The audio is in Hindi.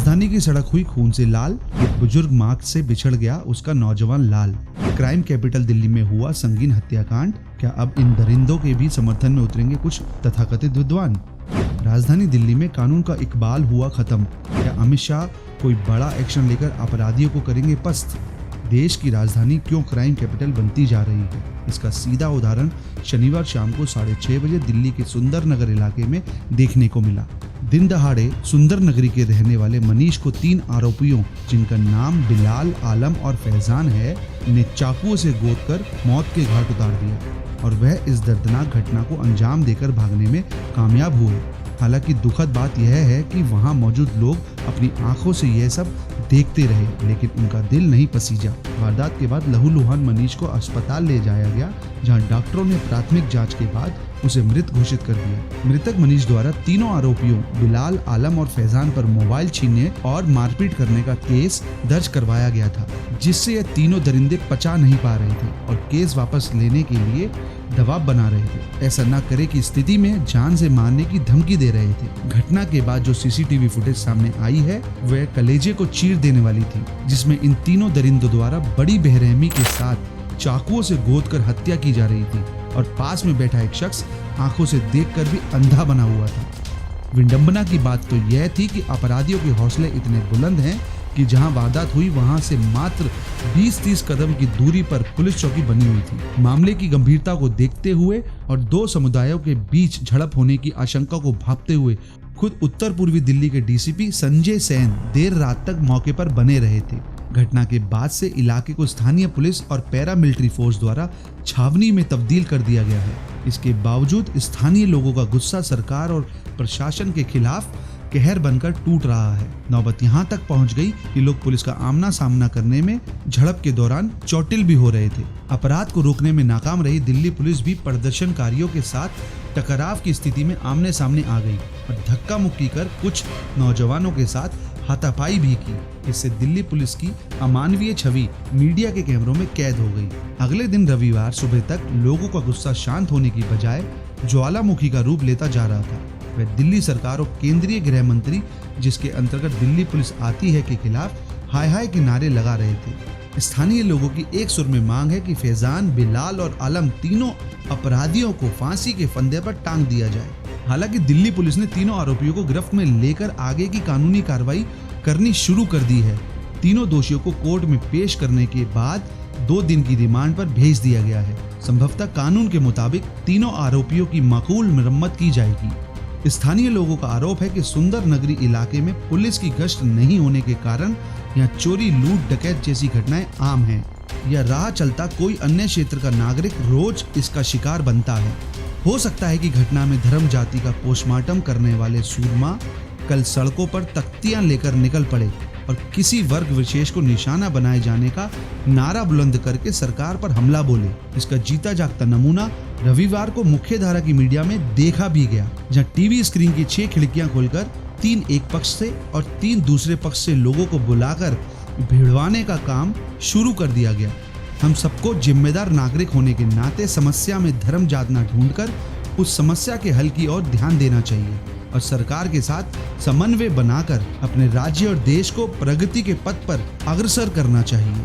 राजधानी की सड़क हुई खून से लाल, एक बुजुर्ग माँ से बिछड़ गया उसका नौजवान लाल। क्राइम कैपिटल दिल्ली में हुआ संगीन हत्याकांड। क्या अब इन दरिंदों के भी समर्थन में उतरेंगे कुछ तथाकथित विद्वान? राजधानी दिल्ली में कानून का इकबाल हुआ खत्म। क्या अमित शाह कोई बड़ा एक्शन लेकर अपराधियों को करेंगे पस्त? देश की राजधानी क्यों क्राइम कैपिटल बनती जा रही है, इसका सीधा उदाहरण शनिवार शाम को 6:30 बजे दिल्ली के सुंदर नगर इलाके में देखने को मिला। दिन दहाड़े सुंदर नगरी के रहने वाले मनीष को 3 आरोपियों, जिनका नाम बिलाल, आलम और फैजान है, ने चाकुओं से गोदकर मौत के घाट उतार दिया और वह इस दर्दनाक घटना को अंजाम देकर भागने में कामयाब हुए। हालांकि दुखद बात यह है कि वहां मौजूद लोग अपनी आंखों से यह सब देखते रहे, लेकिन उनका दिल नहीं पसीजा। वारदात के बाद लहूलुहान मनीष को अस्पताल ले जाया गया, जहां डॉक्टरों ने प्राथमिक जांच के बाद उसे मृत घोषित कर दिया। मृतक मनीष द्वारा तीनों आरोपियों बिलाल, आलम और फैजान पर मोबाइल छीनने और मारपीट करने का केस दर्ज करवाया गया था, जिससे ये तीनों दरिंदे पचा नहीं पा रहे थे और केस वापस लेने के लिए दबाव बना रहे थे। ऐसा न करे की स्थिति में जान से मारने की धमकी दे रहे थे। घटना के बाद जो सीसीटीवी फुटेज सामने आई है वह कलेजे को चीर देने वाली थी, जिसमें इन तीनों दरिंदों द्वारा बड़ी बेरहमी के साथ चाकुओं से गोदकर हत्या की जा रही थी और पास में बैठा एक शख्स आंखों से देखकर भी अंधा बना हुआ था। विडंबना की बात तो यह थी कि अपराधियों के हौसले इतने बुलंद हैं कि जहां वारदात हुई वहां से मात्र 20-30 कदम की दूरी पर पुलिस चौकी बनी हुई थी। मामले की गंभीरता को देखते हुए और 2 समुदायों के बीच झड़प होने की आशंका को भांपते हुए खुद उत्तर पूर्वी दिल्ली के डीसीपी संजय सैन देर रात तक मौके पर बने रहे थे। घटना के बाद से इलाके को स्थानीय पुलिस और पैरामिलिट्री फोर्स द्वारा छावनी में तब्दील कर दिया गया है। इसके बावजूद स्थानीय लोगों का गुस्सा सरकार और प्रशासन के खिलाफ कहर बनकर टूट रहा है। नौबत यहाँ तक पहुँच गई कि लोग पुलिस का आमना सामना करने में झड़प के दौरान चौटिल भी हो रहे थे। अपराध को रोकने में नाकाम रही दिल्ली पुलिस भी प्रदर्शनकारियों के साथ टकराव की स्थिति में आमने सामने आ गई और धक्का मुक्की कर कुछ नौजवानों के साथ हाथापाई भी की। इससे दिल्ली पुलिस की अमानवीय छवि मीडिया के कैमरों में कैद हो गई। अगले दिन रविवार सुबह तक लोगों का गुस्सा शांत होने की बजाय ज्वालामुखी का रूप लेता जा रहा था। वह दिल्ली सरकार और केंद्रीय गृह मंत्री, जिसके अंतर्गत दिल्ली पुलिस आती है, के खिलाफ हाय हाय के नारे लगा रहे थे। स्थानीय लोगों की एक सुर में मांग है कि फैजान, बिलाल और आलम तीनों अपराधियों को फांसी के फंदे पर टांग दिया जाए। हालांकि दिल्ली पुलिस ने तीनों आरोपियों को गिरफ्त में लेकर आगे की कानूनी कार्रवाई करनी शुरू कर दी है। तीनों दोषियों को कोर्ट में पेश करने के बाद 2 दिन की रिमांड पर भेज दिया गया है। संभवतः कानून के मुताबिक तीनों आरोपियों की माकूल मरम्मत की जाएगी। स्थानीय लोगों का आरोप है कि सुंदर नगरी इलाके में पुलिस की गश्त नहीं होने के कारण यहाँ चोरी, लूट, डकैत जैसी घटनाएं आम हैं। या राह चलता कोई अन्य क्षेत्र का नागरिक रोज इसका शिकार बनता है। हो सकता है कि घटना में धर्म जाति का पोस्टमार्टम करने वाले सूरमा कल सड़कों पर तख्तियां लेकर निकल पड़े और किसी वर्ग विशेष को निशाना बनाए जाने का नारा बुलंद करके सरकार पर हमला बोले। इसका जीता जागता नमूना रविवार को मुख्यधारा की मीडिया में देखा भी गया, जहां टीवी स्क्रीन की 6 खिड़कियां खोलकर 3 एक पक्ष से और 3 दूसरे पक्ष से लोगों को बुलाकर भिड़वाने का काम शुरू कर दिया गया। हम सबको जिम्मेदार नागरिक होने के नाते समस्या में धर्म जात न ढूंढकर उस समस्या के हल की ओर ध्यान देना चाहिए और सरकार के साथ समन्वय बनाकर अपने राज्य और देश को प्रगति के पथ पर अग्रसर करना चाहिए।